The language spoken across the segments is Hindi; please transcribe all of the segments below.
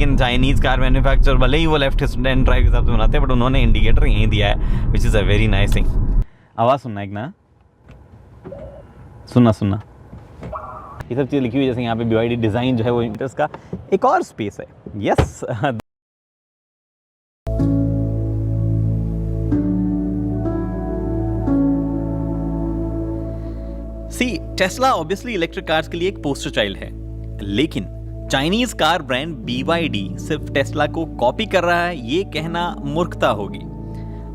लेकिन चाइनीज़ कार मैन्युफैक्चर भले ही वो लेफ्ट हैंड ड्राइव के हिसाब से बनाते हैं, बट उन्होंने इंडिकेटर यहीं दिया है, which is a very nice thing. आवाज़ सुनना एक ना, सुनना ये सब चीज़ लिखी हुई, जैसे यहाँ पे BYD डिज़ाइन जो है वो मीटर्स का एक और स्पेस है। यस सी, टेस्ला ऑब्वियसली इलेक्ट्रिक कार्स के लिए एक पोस्टर चाइल्ड है, लेकिन चाइनीज कार ब्रांड BYD सिर्फ टेस्ला को कॉपी कर रहा है, ये कहना मूर्खता होगी।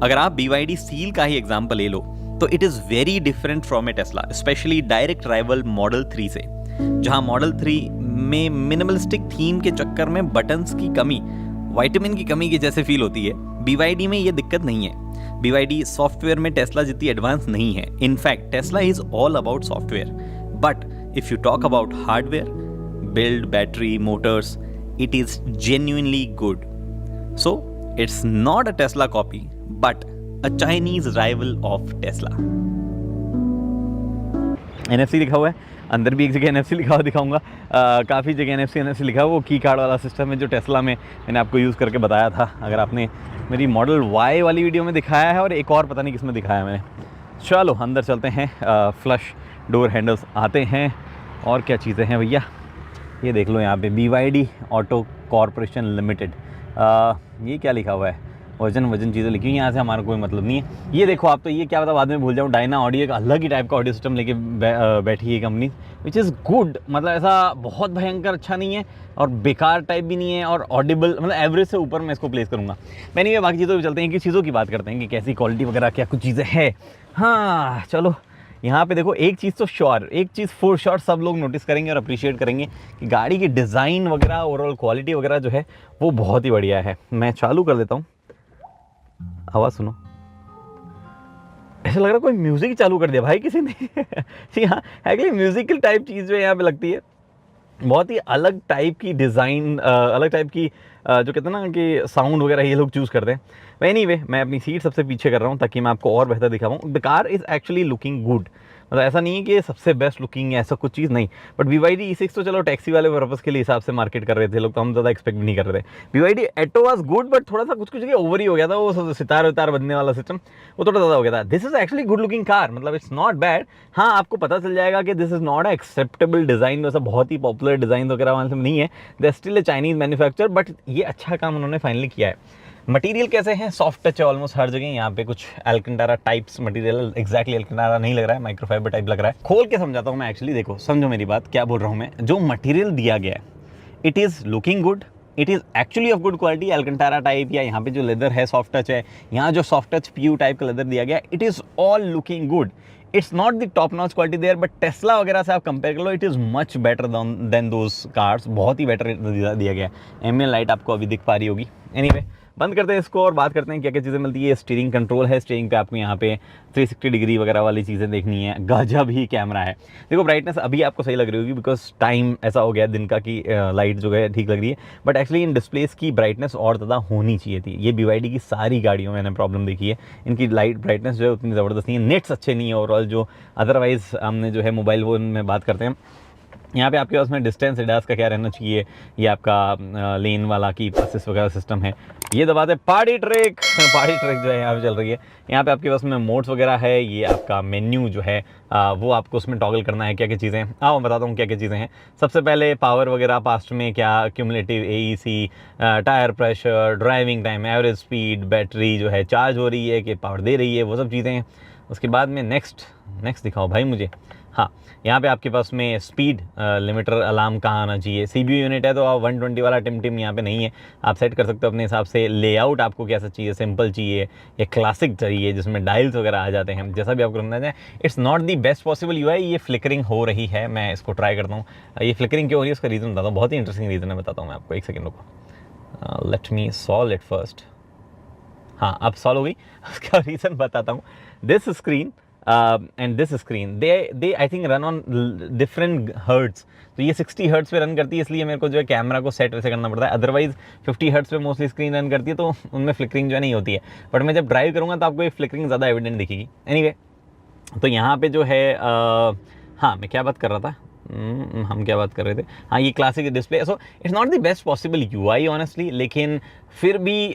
अगर आप BYD सील का ही एग्जांपल ले लो तो it is very different from A Tesla, specially direct rival model 3 से, जहां मॉडल 3 में मिनिमलिस्टिक थीम के चक्कर में बटन्स की कमी विटामिन की कमी की जैसे फील होती है। BYD में ये दिक्कत नहीं है। BYD सॉफ्टवेयर में टेस्ला जितनी एडवांस नहीं है। In fact Tesla is all about software, but if you talk about hardware, build, battery, motors, it is genuinely good. So, it's not a Tesla copy, but a Chinese rival of Tesla. NFC लिखा हुआ है, अंदर भी एक जगह NFC लिखा हुआ दिखाऊंगा, काफ़ी जगह NFC लिखा हुआ, वो की कार्ड वाला सिस्टम है जो टेस्ला में मैंने आपको यूज़ करके बताया था, अगर आपने मेरी मॉडल Y वाली वीडियो में दिखाया है, और एक और पता नहीं किस में दिखाया मैंने। चलो अंदर चलते हैं, फ्लश डोर हैंडल्स आते हैं, और क्या चीज़ें हैं भैया, ये देख लो यहाँ पे BYD ऑटो कॉरपोरेशन लिमिटेड, ये क्या लिखा हुआ है, वजन चीज़ें लिखी हुई, यहाँ से हमारा कोई मतलब नहीं है। ये देखो आप, तो ये क्या पता बाद में भूल जाऊँ, डायना ऑडियो एक अलग ही टाइप का ऑडियो सिस्टम लेके बैठी है कंपनी, विच इज़ गुड, मतलब ऐसा बहुत भयंकर अच्छा नहीं है और बेकार टाइप भी नहीं है, और ऑडिबल, मतलब एवरेज से ऊपर मैं इसको प्लेस करूँगा। मैंने ये बाकी चीज़ों पर चलते हैं कि चीज़ों की बात करते हैं कि कैसी क्वालिटी वगैरह क्या कुछ चीज़ें हैं। हाँ चलो, यहाँ पे देखो, एक चीज़ तो श्योर, एक चीज़ फॉर श्योर सब लोग नोटिस करेंगे और अप्रिशिएट करेंगे कि गाड़ी की डिज़ाइन वगैरह, ओवरऑल क्वालिटी वगैरह जो है वो बहुत ही बढ़िया है। मैं चालू कर देता हूँ, आवाज़ सुनो, ऐसा लग रहा है कोई म्यूज़िक चालू कर दिया भाई किसी ने। जी हाँ, एक्चुअली म्यूज़िकल टाइप चीज़ जो है यहाँ पे लगती है, बहुत ही अलग टाइप की डिज़ाइन, अलग टाइप की जो कहते हैं ना कि साउंड वगैरह ये लोग चूज़ करते हैं। एनीवे, मैं अपनी सीट सबसे पीछे कर रहा हूँ ताकि मैं आपको और बेहतर दिखा पाऊँ। The car is actually looking good, मतलब ऐसा नहीं है कि सबसे बेस्ट लुकिंग है, ऐसा कुछ चीज़ नहीं, बट BYD E6 तो चलो टैक्सी वाले पर्पज़ के लिए हिसाब से मार्केट कर रहे थे लोग, तो हम ज़्यादा एक्सपेक्ट भी नहीं कर रहे थे। BYD Atto was good, but थोड़ा सा कुछ जगह ओवर ही हो गया था, वो सितार वितार बनने वाला सिस्टम वो थोड़ा ज़्यादा हो गया था। This is actually good looking car, मतलब इट्स नॉट बैड। हाँ, आपको पता चल जाएगा कि this is not acceptable design, वैसा बहुत ही पॉपुलर डिज़ाइन वगैरह वाले सब नहीं है, they still a Chinese manufacture, but ये अच्छा काम उन्होंने फाइनली किया है। मटेरियल कैसे हैं, सॉफ्ट टच है ऑलमोस्ट हर जगह, यहाँ पे कुछ एल्केंटारा टाइप्स मटेरियल, एग्जैक्टली एल्केंटारा नहीं लग रहा है, माइक्रोफाइबर टाइप लग रहा है। खोल के समझाता हूँ मैं, एक्चुअली देखो, समझो मेरी बात, क्या बोल रहा हूँ मैं। जो मटेरियल दिया गया है, it is looking good, it is actually of good quality, Alcantara type, या यहाँ पे जो लेदर है सॉफ्ट टच है, यहाँ जो सॉफ्ट टच PU टाइप का लेदर दिया गया, it is all looking good. It's not the top notch quality there, but Tesla वगैरह से आप कंपेयर कर लो, it is much better than those cars, बहुत ही बेटर दिया गया है। एम्बिएंट लाइट आपको अभी दिख पा रही होगी। एनीवे, बंद करते हैं इसको और बात करते हैं क्या क्या चीज़ें मिलती है। स्टीयरिंग कंट्रोल है, स्टीयरिंग पे आपको यहाँ पे 360 डिग्री वगैरह वाली चीज़ें देखनी है। गजब ही कैमरा है। देखो, ब्राइटनेस अभी आपको सही लग रही होगी बिकॉज टाइम ऐसा हो गया दिन का कि लाइट जो है ठीक लग रही है, बट एक्चुअली इन डिस्प्लेस की ब्राइटनेस और ज़्यादा होनी चाहिए थी। ये BYD की सारी गाड़ियों में मैंने प्रॉब्लम देखी है, इनकी लाइट ब्राइटनेस जो है उतनी ज़बरदस्त नहीं है, नेट्स अच्छे नहीं है ओवरऑल। जो अदरवाइज़ हमने जो है मोबाइल फ़ोन में बात करते हैं, यहाँ पे आपके पास में डिस्टेंस एडास का क्या रहना चाहिए, ये आपका लेन वाला की असिस्ट वगैरह सिस्टम है। ये दबाते पार्टी ट्रिक जो है यहाँ पे चल रही है। यहाँ पे आपके पास में मोड्स वगैरह है, ये आपका मेन्यू जो है वो आपको उसमें टॉगल करना है। क्या क्या चीज़ें हैं मैं बताता हूँ क्या क्या चीज़ें हैं। सबसे पहले पावर वगैरह, पास्ट में क्या cumulative AEC, tyre pressure, driving time, average speed, battery जो है चार्ज हो रही है कि पावर दे रही है, वो सब चीज़ें हैं। उसके बाद में नेक्स्ट दिखाओ भाई मुझे। हाँ, यहाँ पे आपके पास में स्पीड लिमिटर अलार्म कहाँ आना चाहिए। CPU यूनिट है तो आप 120 वाला टिम यहाँ पे नहीं है, आप सेट कर सकते हो अपने हिसाब से। लेआउट आपको कैसा चाहिए, सिंपल चाहिए या क्लासिक चाहिए जिसमें डायल्स वगैरह आ जाते हैं, जैसा भी आपको करना चाहें। It's not the best possible UI। ये फ्लिकरिंग हो रही है, मैं इसको ट्राई करता हूँ। ये फ्लिकरिंग क्यों हो रही है उसका रीज़न बताता हूँ, बहुत ही इंटरेस्टिंग रीज़न है, बताता हूँ मैं आपको। एक सेकेंड रुको, let me solve it first. हाँ, अब सॉल्व हो गई। उसका रीज़न बताता हूँ। This screen and this screen they I think run on different hertz. तो ये 60 हर्ट्स पे रन करती है, इसलिए मेरे को जो है कैमरा को सेट वैसे करना पड़ता है। अदरवाइज 50 हर्ट्स पे मोस्टली स्क्रीन रन करती है, तो उनमें फ्लिकरिंग जो है नहीं होती है। बट मैं जब ड्राइव करूँगा तो आपको ये फ्लिकरिंग ज़्यादा एविडेंट दिखेगी। एनीवे, तो यहाँ पे जो है हाँ, मैं क्या बात कर रहा था, हम क्या बात कर रहे थे, हाँ ये classic display, so it's not the best possible UI honestly, लेकिन फिर भी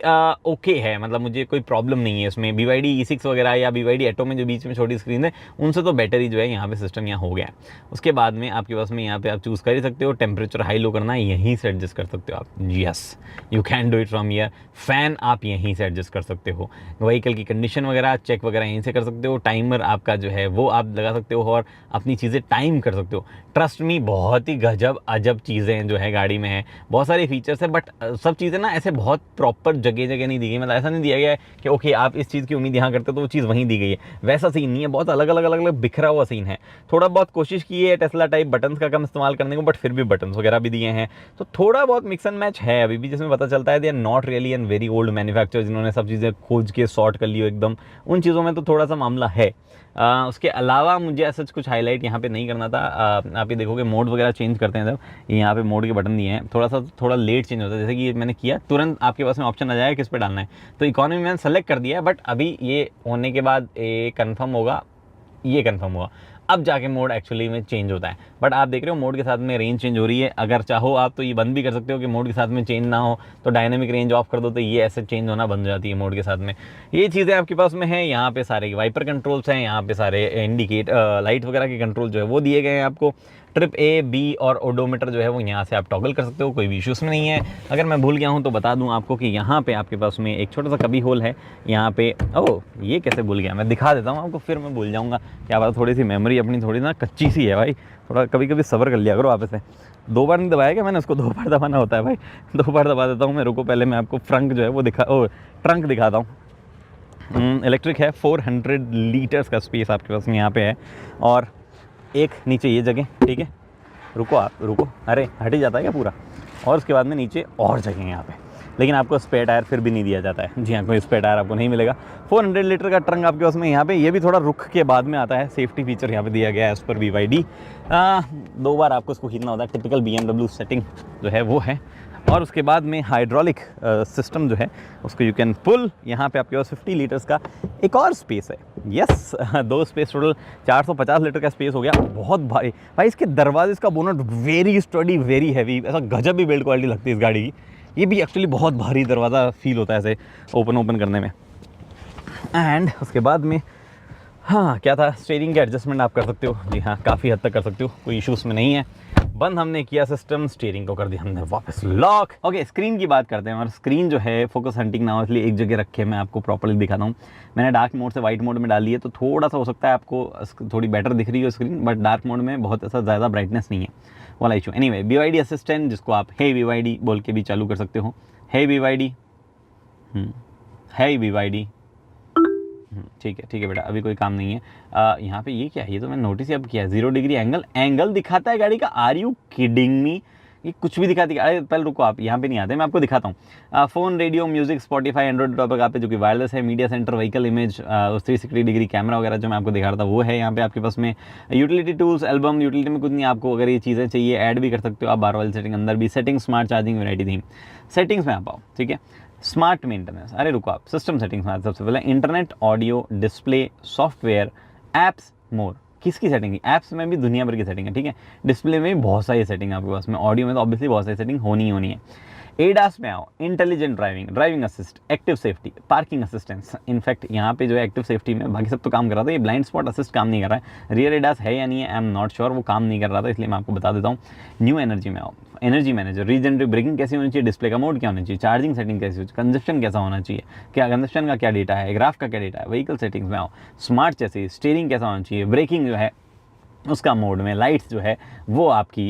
ओके है, मतलब मुझे कोई प्रॉब्लम नहीं है इसमें। BYD E6 वगैरह या BYD Atto में जो बीच में छोटी स्क्रीन है, उनसे तो बेटर ही जो है यहाँ पे सिस्टम यहाँ हो गया है। उसके बाद में आपके पास में यहाँ पे आप चूज़ कर ही सकते हो, टेम्परेचर हाई लो करना है यहीं से एडजस्ट कर सकते हो आप, yes you can do it from here. Fan आप यहीं से एडजस्ट कर सकते हो, व्हीकल की कंडीशन वगैरह चेक वगैरह यहीं से कर सकते हो, टाइमर आपका जो है वो आप लगा सकते हो और अपनी चीज़ें टाइम कर सकते हो। ट्रस्ट मी, बहुत ही गजब अजब चीज़ें जो है गाड़ी में है, बहुत सारे फीचर्स है, बट सब चीज़ें ना ऐसे बहुत प्रॉपर जगह जगह नहीं दी गई, मतलब ऐसा नहीं दिया गया है कि ओके आप इस चीज़ की उम्मीद यहाँ करते हो तो वो चीज़ वहीं दी गई है, वैसा सीन नहीं है, बहुत अलग अलग बिखरा हुआ सीन है। थोड़ा बहुत कोशिश की है टेस्ला टाइप बटन्स का कम इस्तेमाल करने को, बट फिर भी बटन्स वगैरह भी दिए हैं, तो थोड़ा बहुत मिक्स एंड मैच है अभी भी, जिसमें पता चलता है they are not really an very old manufacture, जिन्होंने सब चीज़ें खोज के सॉर्ट कर ली हो एकदम, उन चीज़ों में तो थोड़ा सा मामला है। उसके अलावा मुझे ऐसा कुछ हाईलाइट यहाँ पे नहीं करना था। आप ये देखोगे मोड वगैरह चेंज करते हैं जब, यहाँ पे मोड के बटन दिए हैं, थोड़ा लेट चेंज होता है, जैसे कि ये मैंने किया तुरंत आपके पास में ऑप्शन आ जाएगा किस पे डालना है, तो इकोनॉमी मैंने सेलेक्ट कर दिया है, बट अभी ये होने के बाद ये कन्फर्म होगा, ये कन्फर्म हुआ, अब जाके मोड एक्चुअली में चेंज होता है। बट आप देख रहे हो मोड के साथ में रेंज चेंज हो रही है, अगर चाहो आप तो ये बंद भी कर सकते हो कि मोड के साथ में चेंज ना हो, तो डायनेमिक रेंज ऑफ कर दो तो ये ऐसे चेंज होना बंद हो जाती है मोड के साथ में। ये चीज़ें आपके पास में है, यहाँ पे सारे वाइपर कंट्रोल्स हैं, यहाँ पे सारे इंडिकेट लाइट वगैरह के कंट्रोल जो है वो दिए गए हैं आपको। ट्रिप A, B और ओडोमीटर जो है वो यहाँ से आप टॉगल कर सकते हो, कोई भी इशूज़ में नहीं है। अगर मैं भूल गया हूँ तो बता दूँ आपको कि यहाँ पे आपके पास में एक छोटा सा कभी होल है यहाँ पे। ओह ये कैसे भूल गया, मैं दिखा देता हूँ आपको, फिर मैं भूल जाऊँगा, क्या बात, थोड़ी सी मेमोरी अपनी थोड़ी ना कच्ची सी है भाई, थोड़ा कभी कभी सब्र कर लिया करो आप इसे। 2 बार नहीं दबाया क्या मैंने उसको, 2 बार दबाना होता है भाई, 2 बार दबा देता हूँ मैं। रुको पहले मैं आपको फ्रंक जो है वो ट्रंक दिखाता हूँ। इलेक्ट्रिक है, 400 लीटर्स का स्पेस आपके पास में यहाँ पे है, और एक नीचे ये जगह, ठीक है, रुको आप रुको, अरे हट ही जाता है क्या पूरा, और उसके बाद में नीचे और जगह है यहाँ पे, लेकिन आपको स्पेयर टायर फिर भी नहीं दिया जाता है। जी हाँ, कोई स्पेयर टायर आपको नहीं मिलेगा। 400 लीटर का ट्रंक आपके पास में यहाँ पे, ये भी थोड़ा रुख के बाद में आता है, सेफ्टी फीचर यहाँ पे दिया गया है एज़ पर BYD। 2 बार आपको इसको खींचना होता है, टिपिकल BMW सेटिंग जो है वो है। और उसके बाद में हाइड्रोलिक सिस्टम जो है उसको यू कैन पुल, यहाँ पे आपके पास 50 लीटर्स का एक और स्पेस है, यस 2 स्पेस, टोटल 450 लीटर का स्पेस हो गया, बहुत भारी भाई। इसके दरवाजे, इसका bonnet very study, very heavy, ऐसा गजब भी बिल्ड क्वालिटी लगती है इस गाड़ी की। ये भी एक्चुअली बहुत भारी दरवाज़ा फील होता है ऐसे ओपन करने में। एंड उसके बाद में हाँ क्या था, स्टीयरिंग के एडजस्टमेंट आप कर सकते हो, जी हाँ काफ़ी हद तक कर सकते हो, कोई इशूज़ में नहीं है। बंद हमने किया सिस्टम, स्टीयरिंग को कर दिया हमने वापस लॉक। ओके, स्क्रीन की बात करते हैं, और स्क्रीन जो है फोकस हंटिंग ना हो इसलिए एक जगह रखे, मैं आपको प्रॉपर्ली दिखाता हूँ। मैंने डार्क मोड से वाइट मोड में डाली है, तो थोड़ा सा हो सकता है आपको थोड़ी बेटर दिख रही हो स्क्रीन, बट डार्क मोड में बहुत ऐसा ज़्यादा ब्राइटनेस नहीं है वाला इशू। एनीवे, BYD असिस्टेंट जिसको आप हे BYD बोल के भी चालू कर सकते हो, हे BYD, हे BYD, ठीक है बेटा, अभी कोई काम नहीं है। यहाँ पे ये क्या है, ये तो मैंने नोटिस ही अब किया, 0 डिग्री एंगल दिखाता है गाड़ी का। आर यू किडिंग मी, ये कुछ भी दिखाती है। अरे पहले रुको, आप यहाँ पे नहीं आते, मैं आपको दिखाता हूँ। Phone, radio, music, Spotify, Android topic आप पे जो कि वायरलेस है, media centre, vehicle image, 360 degree camera वगैरह जो मैं आपको दिखा रहा था वो है यहाँ पे आपके पास में। यूटिलिटी टूल्स, एल्बम, यूटिलिटी में कुछ नहीं, आपको अगर ये चीज़ें चाहिए ऐड भी कर सकते हो आप, बार वाली सेटिंग अंदर भी, setting, smart charging, variety theme, settings में आप आओ, ठीक है। स्मार्ट मेंटेनेंस, अरे रुको आप, सिस्टम सेटिंग्स में सबसे पहले internet, audio, display, software, apps, more. किसकी सेटिंग है? ऐप्स में भी दुनिया भर की सेटिंग है, ठीक है। डिस्प्ले में भी बहुत सारी सेटिंग है आपके पास में, ऑडियो में तो ऑब्वियसली बहुत सारी सेटिंग होनी है। एडास में आओ, intelligent driving, driving assist, active safety, parking assistance. In fact यहाँ पे जो है एक्टिव सेफ्टी में बाकी सब तो काम कर रहा था, ये ब्लाइंड स्पॉट असिस्ट काम नहीं कर रहा है। रियर एडास है या नहीं है, आई एम नॉट श्योर, वो काम नहीं कर रहा था, इसलिए मैं आपको बता देता हूँ। न्यू एनर्जी में आओ, एनर्जी मैनेजर, रीजनरेटिव ब्रेकिंग कैसी होनी चाहिए, डिस्प्ले का मोड क्या होना चाहिए, चार्जिंग सेटिंग कैसी होनी चाहिए, कंजप्शन कैसा होना चाहिए, क्या कंजप्शन का क्या डेटा है, ग्राफ का क्या डेटा है, व्हीकल सेटिंग्स में आओ, स्मार्ट चेसिस, स्टीयरिंग कैसा होना चाहिए, ब्रेकिंग जो है उसका मोड में, लाइट्स जो है वो आपकी,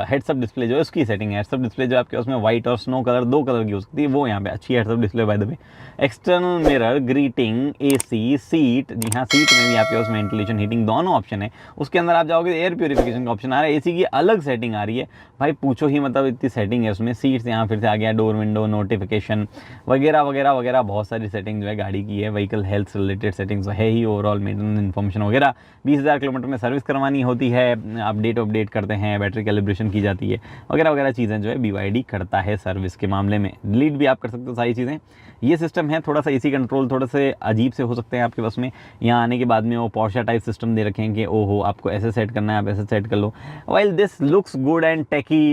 हेड्सअप डिस्प्ले जो है उसकी सेटिंग है। हेड्सअप डिस्प्ले जो आपके उसमें वाइट और स्नो कलर 2 कलर की हो सकती है, वो यहाँ पे अच्छी heads up display by the way. External mirror, greeting, AC, seat, जी हाँ सीट में भी आपके उसमें वेंटिलेशन, हीटिंग दोनों ऑप्शन है। उसके अंदर आप जाओगे एयर प्योरीफिकेशन का ऑप्शन आ रहा है, AC की अलग सेटिंग आ रही है भाई, पूछो ही मतलब इतनी सेटिंग है उसमें। सीट्स यहाँ फिर से आ गया, डोर विंडो, नोटिफिकेशन वगैरह वगैरह वगैरह, बहुत सारी सेटिंग जो है गाड़ी की है। व्हीकल हेल्थ रिलेटेड सेटिंग्स है ही, ओवरऑल मेंटेनेंस इन्फॉर्मेशन वगैरह। 20,000 किलोमीटर में सर्विस करवानी करनी होती है, अपडेट करते हैं, बैटरी कैलिब्रेशन की जाती है, वगैरह वगैरह चीज़ें जो है BYD करता है सर्विस के मामले में। डिलीट भी आप कर सकते हो सारी चीज़ें। ये सिस्टम है, थोड़ा सा AC कंट्रोल थोड़े से अजीब से हो सकते हैं आपके पास में। यहाँ आने के बाद में वो पोर्शा टाइप सिस्टम दे रखे हैं कि ओहो आपको ऐसे सेट करना है, आप ऐसे सेट कर लो। While this looks good and techy,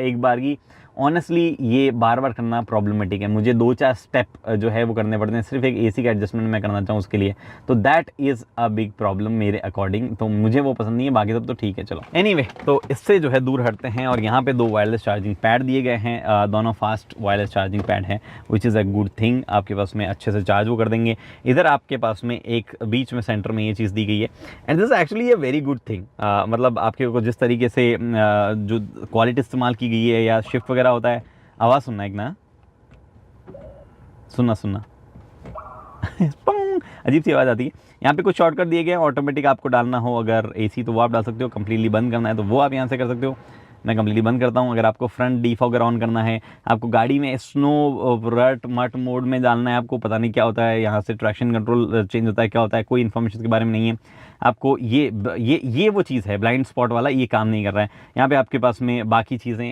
एक बार की ऑनेस्टली ये बार बार करना प्रॉब्लमेटिक है। मुझे 2-4 स्टेप जो है वो करने पड़ते हैं सिर्फ एक AC का एडजस्टमेंट मैं करना चाहूँ उसके लिए, तो that is a big problem मेरे अकॉर्डिंग। तो मुझे वो पसंद नहीं है, बाकी सब तो ठीक है। चलो एनीवे, तो इससे जो है दूर हटते हैं और यहाँ पे 2 वायरलेस चार्जिंग पैड दिए गए हैं, दोनों फास्ट वायरलेस चार्जिंग पैड हैं, which is a good thing. आपके पास में अच्छे से चार्ज वो कर देंगे। इधर आपके पास में एक बीच में सेंटर में ये चीज़ दी गई है, and this actually a very good thing. मतलब आपके को जिस तरीके से जो क्वालिटी इस्तेमाल की गई है या शिफ्ट वगैरह होता है, आवाज़ सुनना एक ना, सुनना अजीब सी आवाज़ आती है। यहाँ पे कुछ शॉर्टकट दिए गए हैं, ऑटोमेटिक आपको डालना हो अगर AC तो वो आप डाल सकते हो, कंप्लीटली बंद करना है तो वो आप यहाँ से कर सकते हो। मैं कंप्लीटली बंद करता हूँ। अगर आपको फ्रंट डिफॉगर ऑन करना है, आपको गाड़ी में स्नो रट मट मोड में डालना है, आपको पता नहीं क्या होता है, यहाँ से ट्रैक्शन कंट्रोल चेंज होता है, क्या होता है, कोई इन्फॉर्मेशन के बारे में नहीं है आपको। ये वो चीज़ है, ब्लाइंड स्पॉट वाला ये काम नहीं कर रहा है। यहाँ पे आपके पास में बाकी चीज़ें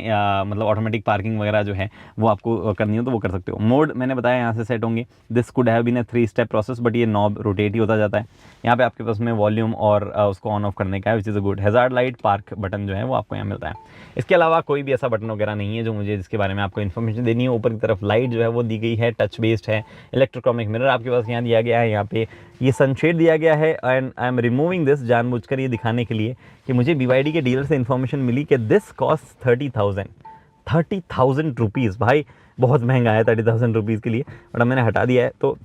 मतलब ऑटोमेटिक पार्किंग वगैरह जो है वो आपको करनी हो तो वो कर सकते हो। मोड मैंने बताया यहाँ से सेट होंगे। This could have been a 3 step process, but ये नॉब रोटेट ही होता जाता है। यहाँ पे आपके पास में वॉल्यूम और उसको ऑन ऑफ करने का है, which is a good. Hazard light park button जो है वो आपको यहाँ मिलता है। इसके अलावा कोई भी ऐसा बटन वगैरह नहीं है जो मुझे जिसके बारे में आपको इन्फॉर्मेशन देनी है। ऊपर की तरफ लाइट जो है वो दी गई है, टच बेस्ड है। इलेक्ट्रोक्रोमिक मिरर आपके पास यहाँ दिया गया है, यहाँ पे ये सनशेड दिया गया है, and I am removing this जानबूझकर ये दिखाने के लिए कि मुझे BYD के डीलर से इन्फॉर्मेशन मिली कि दिस कॉस्ट 30,000 रुपीज़। भाई बहुत महंगा है 30,000 रुपीज़ के लिए, बट मैंने हटा दिया है तो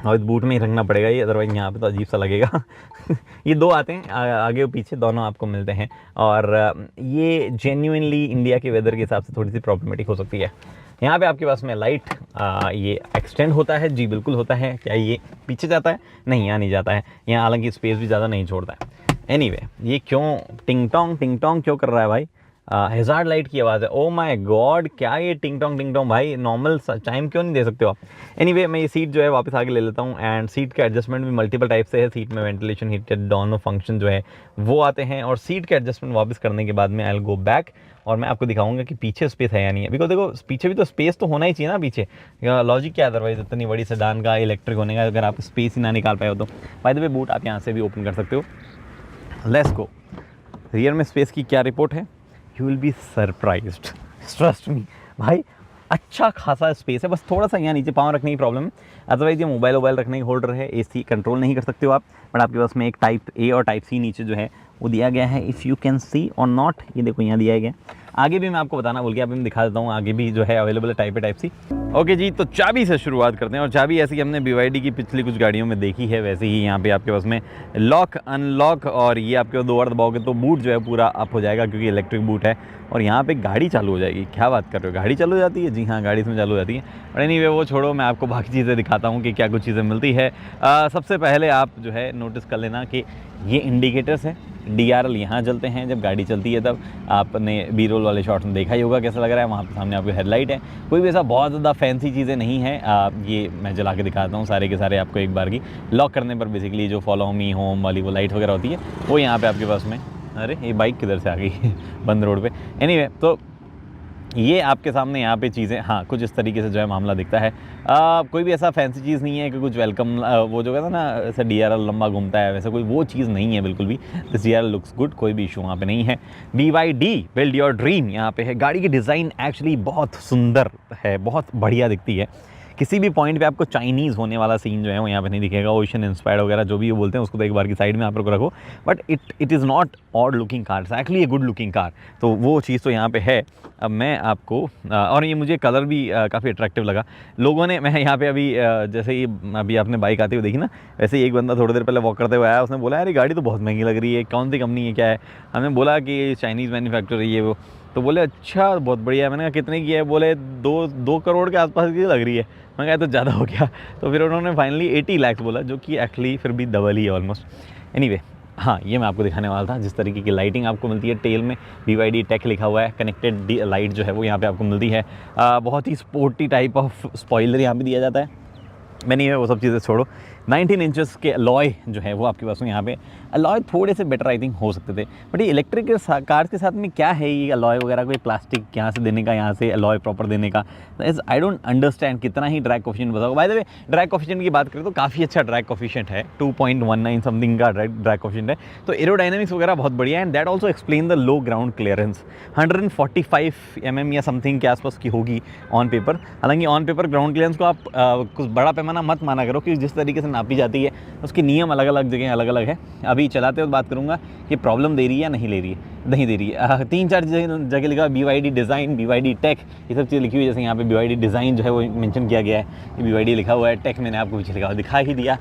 और बूट में ही रखना पड़ेगा ये, अदरवाइज यहाँ पे तो अजीब सा लगेगा। ये 2 आते हैं, आगे और पीछे दोनों आपको मिलते हैं, और ये जेन्युइनली इंडिया के वेदर के हिसाब से थोड़ी सी प्रॉब्लमेटिक हो सकती है। यहाँ पे आपके पास में लाइट ये एक्सटेंड होता है, जी बिल्कुल होता है। क्या ये पीछे जाता है? नहीं, यहाँ नहीं जाता है। यहाँ हालांकि स्पेस भी ज़्यादा नहीं छोड़ता है। एनीवे, ये क्यों टिंग टोंग क्यों कर रहा है भाई? हैज़ार्ड लाइट की आवाज़ है। ओ माय गॉड, क्या ये टिंग टोंग भाई, नॉर्मल टाइम क्यों नहीं दे सकते हो आप? एनीवे, मैं ये सीट जो है वापस आगे ले लेता हूँ, एंड सीट का एडजस्टमेंट भी मल्टीपल टाइप से है। सीट में वेंटिलेशन, हीटेड, दोनों फंक्शन जो है वो आते हैं, और सीट का एडजस्टमेंट वापस करने के बाद में आई विल गो बैक और मैं आपको दिखाऊंगा कि पीछे स्पेस है या नहीं है। बिकॉज देखो पीछे भी तो स्पेस तो होना ही चाहिए ना पीछे, लॉजिक क्या है अदरवाइज इतनी बड़ी सेडान का इलेक्ट्रिक होने का अगर आप स्पेस ही ना निकाल पाए हो तो। बाय द वे, बूट आप यहाँ से भी ओपन कर सकते हो। Let's go. रियर में स्पेस की क्या रिपोर्ट है? You will be surprised, trust me भाई। अच्छा खासा स्पेस है, बस थोड़ा सा यहाँ नीचे पाँव रखने की प्रॉब्लम है। अदरवाइज ये मोबाइल रखने की होल्डर है। AC कंट्रोल नहीं कर सकते हो आप, बट आपके पास में एक टाइप A और टाइप C नीचे जो है वो दिया गया है, इफ़ यू कैन सी और नॉट। ये देखो यहाँ दिया गया। आगे भी मैं आपको बताना भूल गया, अभी मैं दिखा देता हूँ। आगे भी जो है अवेलेबल है type A type C। Okay जी, तो चाबी से शुरुआत करते हैं, और चाबी ऐसी हमने BYD की पिछली कुछ गाड़ियों में देखी है, वैसे ही यहाँ पे आपके पास में लॉक अनलॉक, और ये आपके 2 बार दबाओगे तो बूट जो है पूरा अप हो जाएगा, क्योंकि इलेक्ट्रिक बूट है, और यहाँ पे गाड़ी चालू हो जाएगी। क्या बात कर रहे हो, गाड़ी चालू हो जाती है? जी हाँ, गाड़ी इसमें चालू हो जाती है। और एनीवे वो छोड़ो, मैं आपको बाकी चीज़ें दिखाता हूँ कि क्या कुछ चीज़ें मिलती है। सबसे पहले आप जो है नोटिस कर लेना कि ये इंडिकेटर्स हैं, DRL यहाँ जलते हैं जब गाड़ी चलती है तब। आपने B-रोल वाले शॉट्स में देखा ही होगा कैसा लग रहा है, वहाँ पे सामने आपको हेडलाइट है। कोई भी ऐसा बहुत ज़्यादा फैंसी चीज़ें नहीं है। ये मैं जला के दिखाता हूँ सारे के सारे आपको एक बार की। लॉक करने पर बेसिकली जो फॉलो मी होम वाली वो लाइट वगैरह होती है वो यहाँ पे आपके पास में। अरे ये बाइक किधर से आ गई बंद रोड पे। एनीवे, तो ये आपके सामने यहाँ पे चीज़ें, हाँ, कुछ इस तरीके से जो है मामला दिखता है। कोई भी ऐसा फैंसी चीज़ नहीं है कि कुछ वेलकम वो जो कहता है ना ऐसे DRL लंबा घूमता है, वैसे कोई वो चीज़ नहीं है बिल्कुल भी। दिस DRL लुक्स गुड, कोई भी इशू वहाँ पे नहीं है। BYD बिल्ड योर ड्रीम यहाँ पे है। गाड़ी की डिज़ाइन एक्चुअली बहुत सुंदर है, बहुत बढ़िया दिखती है। किसी भी पॉइंट पे आपको चाइनीज़ होने वाला सीन जो है वो यहाँ पे नहीं दिखेगा। ओशन इंस्पायर्ड वगैरह जो भी वो बोलते हैं उसको तो एक बार की साइड में आप लोग रखो, but it is not odd looking car, it's actually a good looking car. तो वो चीज़ तो यहाँ पे है। अब मैं आपको और ये मुझे कलर भी काफ़ी अट्रैक्टिव लगा। लोगों ने, मैं यहाँ पे अभी जैसे ही अभी आपने बाइक आती हुई देखी ना, वैसे ही एक बंदा थोड़ी देर पहले वॉक करते हुए आया, उसने बोला यार ये गाड़ी तो बहुत महंगी लग रही है, कौन सी कंपनी है, क्या है? हमने बोला कि चाइनीज़ मैन्युफैक्चर है ये वो। तो बोले अच्छा बहुत बढ़िया है। मैंने कहा कितने की है? बोले 2 करोड़ के आसपास की लग रही है। मैं कहा तो ज़्यादा हो गया। तो फिर उन्होंने फाइनली 80 लाख बोला, जो कि एक्चुअली फिर भी डबल ही है ऑलमोस्ट। एनीवे, हाँ, ये मैं आपको दिखाने वाला था। जिस तरीके की लाइटिंग आपको मिलती है टेल में, BYD टेक लिखा हुआ है, कनेक्टेड लाइट जो है वो यहाँ पे आपको मिलती है। बहुत ही स्पोर्टी टाइप ऑफ स्पॉइलर यहाँ पे दिया जाता है। मैंने वो सब चीज़ें छोड़ो, 19 इंचेस के अलॉय जो है वो आपके पास में यहाँ पे अलॉय थोड़े से बेटर आई थिंक हो सकते थे, बट ये इलेक्ट्रिक के कार्स के साथ में क्या है ये अलॉय वगैरह, कोई प्लास्टिक यहाँ से देने का, यहाँ से अलॉय प्रॉपर देने का, आई डोंट अंडरस्टैंड कितना ही ड्रैग कोफिशिएंट बताओ। Bye the way drag coefficient की बात करें तो काफ़ी अच्छा ड्रैग कोफिशिएंट है, 2.19 समथिंग का ड्रैग कोफिशिएंट है, तो एरोडायनामिक्स वगैरह बहुत बढ़िया है, and that also explain the low ground clearance. 145 mm या समथिंग के आसपास की होगी ऑन पेपर। हालांकि ऑन पेपर ग्राउंड क्लियरेंस को आप कुछ बड़ा पैमाना मत माना करो, क्योंकि जिस तरीके से नापी जाती है उसके नियम अलग अलग जगह अलग अलग है। अभी चलाते वक्त बात करूँगा कि प्रॉब्लम दे रही है या नहीं ले रही है, नहीं दे रही है। 3-4 जगह लिखा BYD डिज़ाइन, BYD टेक, ये सब चीज़ लिखी हुई है। जैसे यहाँ पे BYD डिज़ाइन जो है वो मेंशन किया गया है, BYD लिखा हुआ है, टेक मैंने आपको पीछे लिखा हुआ दिखा ही दिया।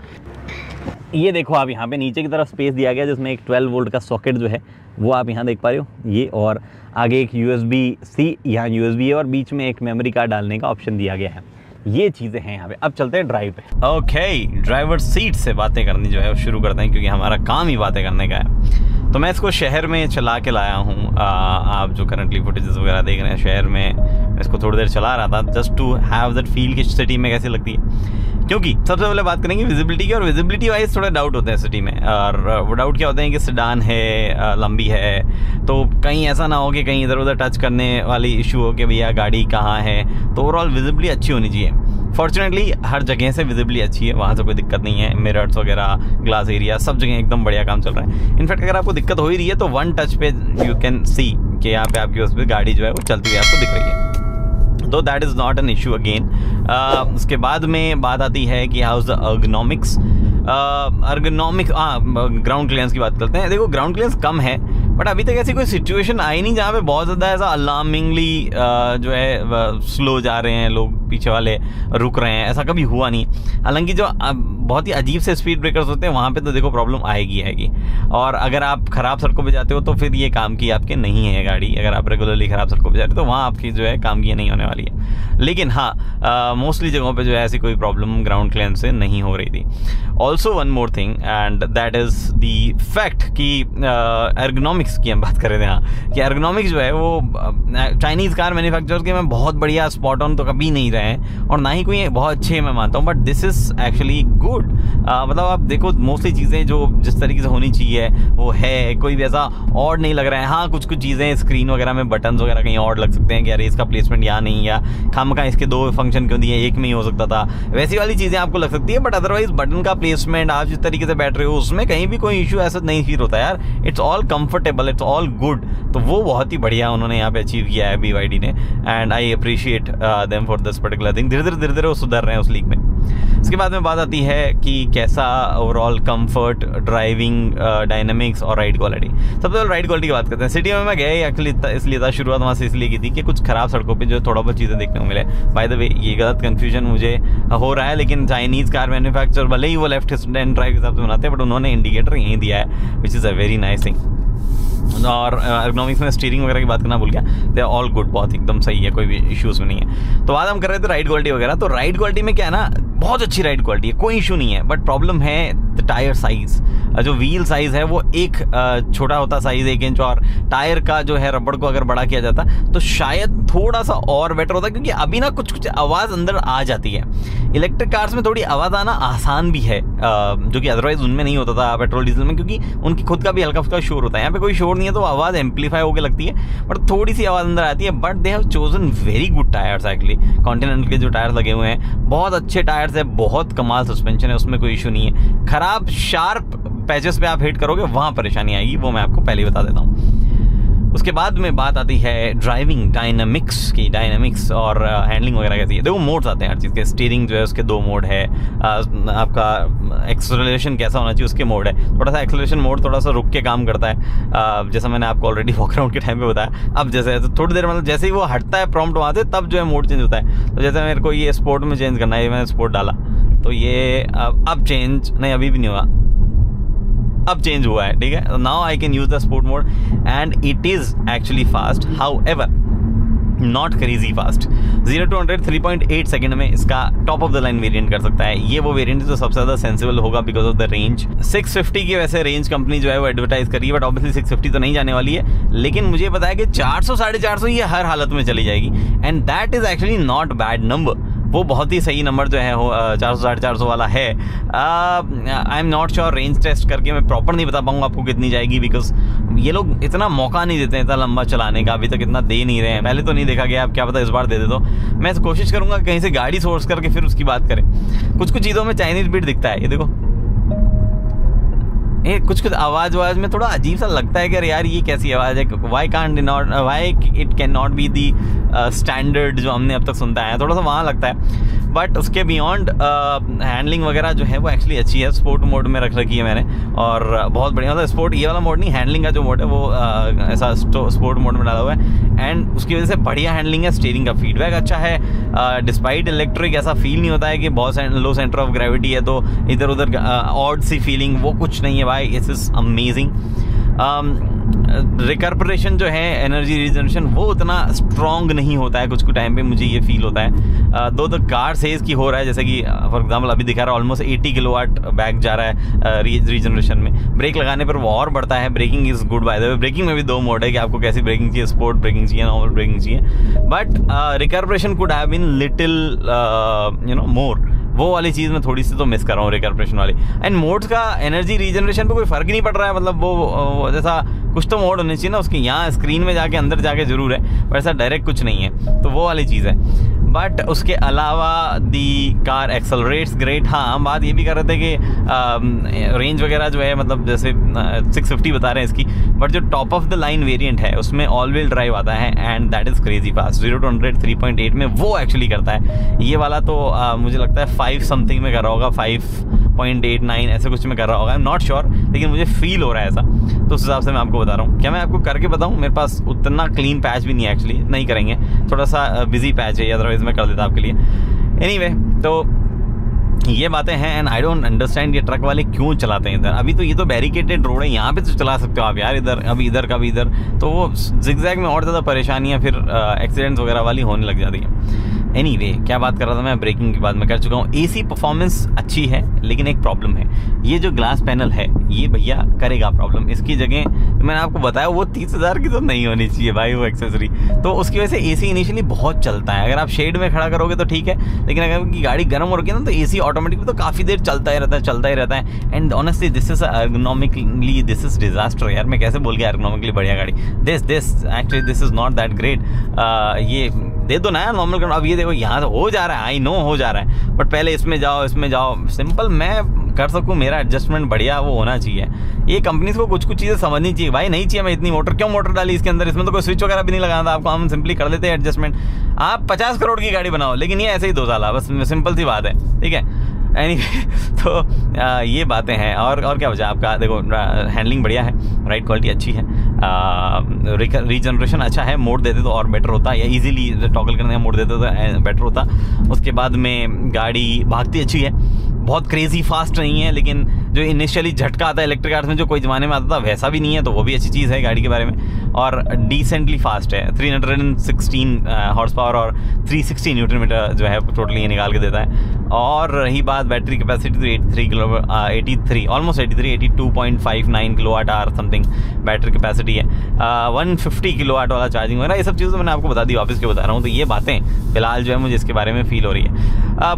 ये देखो आप यहाँ पे नीचे की तरफ स्पेस दिया गया जिसमें एक 12 वोल्ट का सॉकेट जो है वो आप यहाँ देख पा रहे हो ये, और आगे एक USB-C, यहाँ USB है, और बीच में एक मेमोरी कार्ड डालने का ऑप्शन दिया गया है। ये चीज़ें हैं यहाँ पे। अब चलते हैं ड्राइव पे। ओके, ड्राइवर सीट से बातें करनी जो है वो शुरू करते हैं, क्योंकि हमारा काम ही बातें करने का है। तो मैं इसको शहर में चला के लाया हूँ। आप जो करंटली फुटेजेस वगैरह देख रहे हैं शहर में, इसको थोड़ी देर चला रहा था just to have that feel कि सिटी में कैसी लगती है। क्योंकि सबसे पहले बात करेंगे विजिबिलिटी की, और विजिबिलिटी वाइज थोड़ा डाउट होते हैं सिटी में। और वो डाउट क्या होते हैं कि सेडान है, लंबी है, तो कहीं ऐसा ना हो कि कहीं इधर उधर टच करने वाली इशू हो कि भैया गाड़ी कहाँ है। तो ओवरऑल विजिबिलिटी अच्छी होनी चाहिए। फॉर्चुनेटली हर जगह से विजिबिलिटी अच्छी है, वहाँ से कोई दिक्कत नहीं है। मिरर्स वगैरह, ग्लास एरिया, सब जगह एकदम बढ़िया काम चल रहा है। इनफैक्ट अगर आपको दिक्कत हो ही रही है तो वन टच पे यू कैन सी कि यहाँ पे आपकी उस पर गाड़ी जो है वो चलती हुई आपको दिख रही है, तो that is not an issue again. उसके बाद में बात आती है कि how is the ergonomics. Ground clearance की बात करते हैं। देखो ग्राउंड क्लियरेंस कम है, बट अभी तक ऐसी कोई सिचुएशन आई नहीं जहाँ पे बहुत ज़्यादा ऐसा अलार्मिंगली जो है स्लो जा रहे हैं लोग, पीछे वाले रुक रहे हैं, ऐसा कभी हुआ नहीं। हालांकि जो बहुत ही अजीब से स्पीड ब्रेकर्स होते हैं वहाँ पे तो देखो प्रॉब्लम आएगी। और अगर आप ख़राब सड़कों पे जाते हो तो फिर ये काम की आपके नहीं है गाड़ी। अगर आप रेगुलरली ख़राब सड़कों पे जाते हो तो वहाँ आपकी जो है काम की नहीं होने वाली है। लेकिन हाँ, मोस्टली जगहों पे जो है ऐसी कोई प्रॉब्लम ग्राउंड क्लियरेंस से नहीं हो रही थी। Also one more thing, and that is the fact कि एर्गोनॉमिक्स की हम बात कर रहे थे। हाँ, कि एर्गोनॉमिक्स जो है वो चाइनीज़ कार मैन्युफैक्चरर्स के में बहुत बढ़िया स्पॉट ऑन तो कभी नहीं रहे हैं, और ना ही कोई बहुत अच्छे मैं मानता हूँ, but this is actually good. मतलब आप देखो मोस्टली चीज़ें जो जिस तरीके से होनी चाहिए वो है, कोई भी ऐसा ऑड नहीं लग रहा है। हाँ, कुछ चीज़ें स्क्रीन वगैरह में बटन्स वगैरह कहीं ऑड लग सकते हैं कि अरे इसका प्लेसमेंट यहाँ नहीं, या खामखा इसके 2 फंक्शन क्यों दिए, एक में ही हो सकता था, वैसी वाली चीज़ें आपको लग सकती है। बट अदरवाइज बटन का प्लेसमेंट, आप जिस तरीके से बैठ रहे हो उसमें कहीं भी कोई इशू ऐसा नहीं फील होता यार। It's all comfortable, it's all good. तो वो बहुत ही बढ़िया उन्होंने यहाँ पे अचीव किया है BYD ने, and I appreciate them for this particular thing. धीरे धीरे वो सुधर रहे हैं उस लीग में। इसके बाद में बात आती है कि कैसा ओवरऑल कंफर्ट, ड्राइविंग, डायनामिक्स और राइड क्वालिटी। सबसे पहले राइड क्वालिटी की बात करते हैं। सिटी में मैं गया एक्चुअली इसलिए था, शुरुआत वहाँ से इसलिए की थी कि कुछ खराब सड़कों पे जो थोड़ा बहुत चीज़ें देखने को मिले। बाय द वे ये गलत कन्फ्यूजन मुझे हो रहा है, लेकिन चाइनीज़ कार मैन्युफैक्चर भले ही वो लेफ्ट हैंड ड्राइव के हिसाब से बनाते हैं, बट उन्होंने इंडिकेटर यहीं दिया है, which is a very nice thing. और एर्गोनॉमिक्स में स्टीयरिंग वगैरह की बात करना भूल गया, दे आर ऑल गुड, बहुत एकदम सही है, कोई भी इश्यूज़ में नहीं है। तो बात हम कर रहे थे राइड क्वालिटी वगैरह। तो राइड क्वालिटी में क्या है ना, बहुत अच्छी राइड क्वालिटी है, कोई इशू नहीं है, बट प्रॉब्लम है द टायर साइज़। जो व्हील साइज़ है वो एक छोटा होता साइज़ 1 इंच, और टायर का जो है रबड़ को अगर बड़ा किया जाता तो शायद थोड़ा सा और बेटर होता, क्योंकि अभी ना कुछ आवाज़ अंदर आ जाती है। इलेक्ट्रिक कार्स में थोड़ी आवाज़ आना आसान भी है, जो कि अदरवाइज उनमें नहीं होता था पेट्रोल डीजल में, क्योंकि उनकी खुद का भी हल्का फुल्का शोर होता है। यहाँ पे कोई शोर नहीं है तो आवाज़ एम्पलीफाई होकर लगती है, बट थोड़ी सी आवाज़ अंदर आती है। But they have chosen very good tyres actually. Continental के जो टायर्स लगे हुए हैं बहुत अच्छे टायर्स है, बहुत कमाल सस्पेंशन है, उसमें कोई इशू नहीं है। खराब शार्प पैचेस पे आप हिट करोगे वहाँ परेशानी आएगी, वो मैं आपको पहले ही बता देता हूँ। उसके बाद में बात आती है ड्राइविंग डायनामिक्स की, डायनामिक्स और हैंडलिंग वगैरह कैसी है। देखो मोड्स आते हैं हर चीज़ के। स्टीयरिंग जो है उसके 2 मोड है, आपका एक्सेलरेशन कैसा होना चाहिए उसके मोड है। थोड़ा सा एक्सेलरेशन मोड थोड़ा सा रुक के काम करता है, जैसा मैंने आपको ऑलरेडी वॉक अराउंड के टाइम पे बताया। अब जैसे थोड़ी देर मतलब जैसे ही वो हटता है प्रॉम्प्ट वहाँ से, तब जो है मोड चेंज होता है। तो जैसे मेरे को ये स्पोर्ट में चेंज करना है, मैंने स्पोर्ट डाला तो ये अब चेंज नहीं, अभी भी नहीं हुआ, अब चेंज हुआ है, ठीक है। Now I can use the sport mode and it is actually fast, however not crazy fast. 0 to 100 3.8 second में इसका top of the line variant कर सकता है। ये वो वेरिएंट है जो सबसे ज़्यादा सेंसिबल होगा बिकॉज ऑफ द रेंज। 650 की वैसे रेंज कंपनी जो है वो एडवर्टाइज कर रही है, बट ऑब्वियसली 650 तो नहीं जाने वाली है। लेकिन मुझे पता है कि 400 450 ये हर हालत में चली जाएगी, and that is actually not bad number. वो बहुत ही सही नंबर जो है वो 400 450 वाला है। I am not sure, range test करके मैं प्रॉपर नहीं बता पाऊंगा आपको कितनी जाएगी, बिकॉज ये लोग इतना मौका नहीं देते हैं इतना लंबा चलाने का, अभी तक इतना दे नहीं रहे हैं। पहले तो नहीं देखा गया, अब क्या पता इस बार दे दे। तो मैं कोशिश करूंगा कहीं से गाड़ी सोर्स करके फिर उसकी बात करें। कुछ कुछ चीज़ों में चाइनीज बीट दिखता है, ये देखो, ये कुछ कुछ आवाज़ में थोड़ा अजीब सा लगता है कि अरे यार ये कैसी आवाज़ है, why it can not be the standard जो हमने अब तक सुनता है, थोड़ा सा वहाँ लगता है। बट उसके बियॉन्ड हैंडलिंग वगैरह जो है वो एक्चुअली अच्छी है। स्पोर्ट मोड में रख रखी है मैंने, और बहुत बढ़िया, मतलब स्पोर्ट ये वाला मोड नहीं, हैंडलिंग का जो मोड है वो ऐसा स्पोर्ट मोड में डाला हुआ है, एंड उसकी वजह से बढ़िया हैंडलिंग है। स्टीयरिंग का फीडबैक अच्छा है, डिस्पाइट इलेक्ट्रिक ऐसा फील नहीं होता है कि बहुत लो सेंटर ऑफ ग्रेविटी है तो इधर उधर ऑड सी फीलिंग, वो कुछ नहीं है भाई। It is amazing. रिकर्परेशन जो है, एनर्जी रीजनरेशन, वो उतना स्ट्रॉन्ग नहीं होता है कुछ कुछ टाइम पे, मुझे ये फील होता है। दो कार सेज की हो रहा है, जैसे कि फॉर एग्जांपल अभी दिखा रहा है ऑलमोस्ट 80 किलोवाट बैक जा रहा है रीजनरेशन में। ब्रेक लगाने पर वो और बढ़ता है। Braking is good by the way. Braking में भी दो मोड है कि आपको कैसी ब्रेकिंग चाहिए, स्पोर्ट ब्रेकिंग चाहिए, नॉर्मल ब्रेकिंग चाहिए। But recuperation could have been little more, वो वाली चीज़ मैं थोड़ी सी तो मिस कर रहा हूँ, रिकर्परेशन वाली। एंड मोड्स का एनर्जी रीजनरेशन पे कोई फ़र्क नहीं पड़ रहा है, मतलब वो जैसा कुछ तो मोड होने चाहिए ना उसकी, यहाँ स्क्रीन में जाके अंदर जाके ज़रूर है, पर ऐसा डायरेक्ट कुछ नहीं है, तो वो वाली चीज़ है। बट उसके अलावा दी कार एक्सेलरेट्स ग्रेट। हाँ, हम बात ये भी कर रहे थे कि रेंज वगैरह जो है, मतलब जैसे 650 बता रहे हैं इसकी, बट जो top of the line variant है उसमें ऑल व्हील ड्राइव आता है, and that is crazy fast. 0 to 100 3.8 में वो एक्चुअली करता है। ये वाला तो मुझे लगता है 5 समथिंग में कर रहा होगा, 5.89 ऐसे कुछ में कर रहा होगा, आई एम नॉट श्योर, लेकिन मुझे फील हो रहा है ऐसा, तो उस हिसाब से मैं आपको बता रहा हूँ। क्या मैं आपको करके बताऊँ? मेरे पास उतना क्लीन पैच भी नहीं है एक्चुअली, नहीं करेंगे, थोड़ा सा बिजी पैच है, अदरवाइज मैं कर देता आपके लिए। एनीवे, तो ये बातें हैं, एंड आई डोंट अंडरस्टैंड ये ट्रक वाले क्यों चलाते हैं इधर। अभी तो ये तो बैरिकेटेड रोड है, यहाँ पे तो चला सकते हो आप यार, इधर अभी इधर कभी इधर, तो वो जिगजैग में और ज़्यादा परेशानियाँ फिर एक्सीडेंट्स वगैरह वाली होने लग जाती है। एनीवे, क्या बात कर रहा था मैं? ब्रेकिंग की बात मैं कर चुका हूँ। एसी परफॉर्मेंस अच्छी है, लेकिन एक प्रॉब्लम है, ये जो ग्लास पैनल है ये भैया करेगा प्रॉब्लम। इसकी जगह तो मैंने आपको बताया वो 30,000 की तो नहीं होनी चाहिए भाई वो एक्सेसरी, तो उसकी वजह से एसी इनिशियली बहुत चलता है। अगर आप शेड में खड़ा करोगे तो ठीक है, लेकिन अगर आपकी गाड़ी गर्म हो रही है ना तो एसी ऑटोमेटिक तो काफ़ी देर चलता ही रहता है। And honestly this is ergonomically this is disaster यार। मैं कैसे बोल गया एर्गोनॉमिकली बढ़िया गाड़ी? This actually this is not that great. ये दे दो ना नॉर्मल कर। अब ये देखो यहाँ तो हो जा रहा है, आई नो हो जा रहा है, बट पहले इसमें जाओ सिंपल मैं कर सकूँ, मेरा एडजस्टमेंट बढ़िया वो होना चाहिए। ये कंपनीज को कुछ कुछ चीज़ें समझनी चाहिए भाई। नहीं चाहिए मैं इतनी मोटर, क्यों मोटर डाली इसके अंदर? इसमें तो कोई स्विच वगैरह भी नहीं लगाना था आपको, हम सिंपली कर लेते हैं एडजस्टमेंट। आप 50 करोड़ की गाड़ी बनाओ, लेकिन ये ऐसे ही 2 साल, बस सिंपल सी बात है, ठीक है। तो ये बातें हैं, और क्या वजह आपका? देखो हैंडलिंग बढ़िया है, राइड क्वालिटी अच्छी है, रीजनरेशन अच्छा है। मोड देते तो और बेटर होता, या इजीली टॉगल करने का मोड देते तो बेटर होता। उसके बाद में गाड़ी भागती अच्छी है, बहुत क्रेजी फास्ट नहीं है, लेकिन जो इनिशियली झटका आता है इलेक्ट्रिक कार्स में जो कोई ज़माने में आता था वैसा भी नहीं है, तो वो भी अच्छी चीज़ है गाड़ी के बारे में। और डिसेंटली फास्ट है, 316 हॉर्स पावर और 360 न्यूटन मीटर जो है टोटली ये निकाल के देता है। और रही बात बैटरी कैपेसिटी, तो 82.59 kilowatt hour something battery capacity है। 150 किलोवाट वाला चार्जिंग वगैरह, ये सब चीज़ें मैंने आपको बता दी, वापस के बता रहा हूँ। तो ये बातें फिलहाल जो है मुझे इसके बारे में फील हो रही है।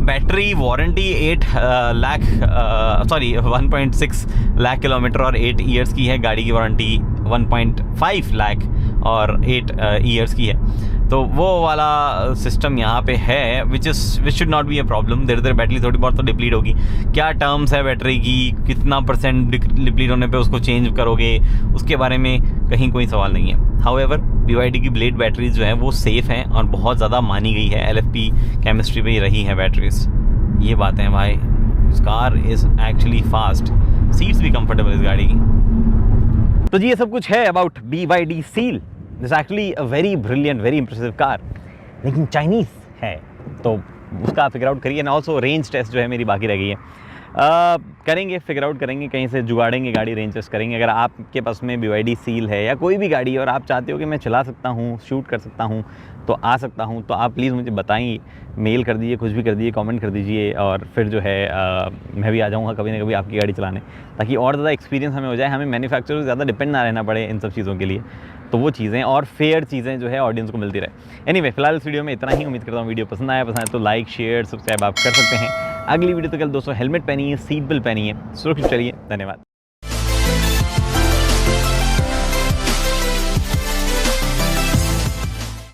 बैटरी वारंटी 1.6 लाख किलोमीटर और 8 ईयर्स की है। गाड़ी की वारंटी 1.5 लाख और 8 ईयर्स की है। तो वो वाला सिस्टम यहाँ पे है, which should not be a problem. धीरे धीरे बैटरी थोड़ी बहुत तो डिप्लीट होगी। क्या टर्म्स है बैटरी की, कितना % डिप्लीट होने पे उसको चेंज करोगे, उसके बारे में कहीं कोई सवाल नहीं है। हाउएवर BYD की ब्लेड बैटरीज जो है वो सेफ़ हैं और बहुत ज़्यादा मानी गई है, LFP केमिस्ट्री पे ही रही है बैटरीज। ये बातें हैं भाई। Car is actually fast, seats भी कंफर्टेबल इस गाड़ी की। तो जी ये सब कुछ है about BYD Seal। This actually a very brilliant, very impressive car, लेकिन चाइनीज़ है, तो उसका आप फिगर आउट करिए। ना ऑल्सो रेंज टेस्ट जो है मेरी बाकी रह गई है, करेंगे, फिगर आउट करेंगे, कहीं से जुगाड़ेंगे गाड़ी, रेंज टेस्ट करेंगे। अगर आपके पास में BYD Seal है या कोई भी गाड़ी है और आप चाहते हो कि मैं चला सकता हूँ, शूट कर सकता हूँ, तो आ सकता हूँ, तो आप प्लीज़ मुझे बताइए, मेल कर दीजिए, कुछ भी कर दीजिए, कमेंट कर दीजिए, और फिर जो है मैं भी आ जाऊँगा कभी ना कभी आपकी गाड़ी चलाने, ताकि और ज़्यादा एक्सपीरियंस हमें हो जाए, हमें मैन्युफैक्चरर से ज़्यादा डिपेंड ना रहना पड़े इन सब चीज़ों के लिए। तो वो चीज़ें और फेयर चीज़ें जो है ऑडियंस को मिलती रहे। एनीवे फिलहाल इस वीडियो में इतना ही। उम्मीद करता हूँ वीडियो पसंद आया तो लाइक शेयर सब्सक्राइब आप कर सकते हैं। अगली वीडियो तक दोस्तों हेलमेट पहनिए, सीट बेल्ट पहनिए, सुरक्षित चलिए। धन्यवाद।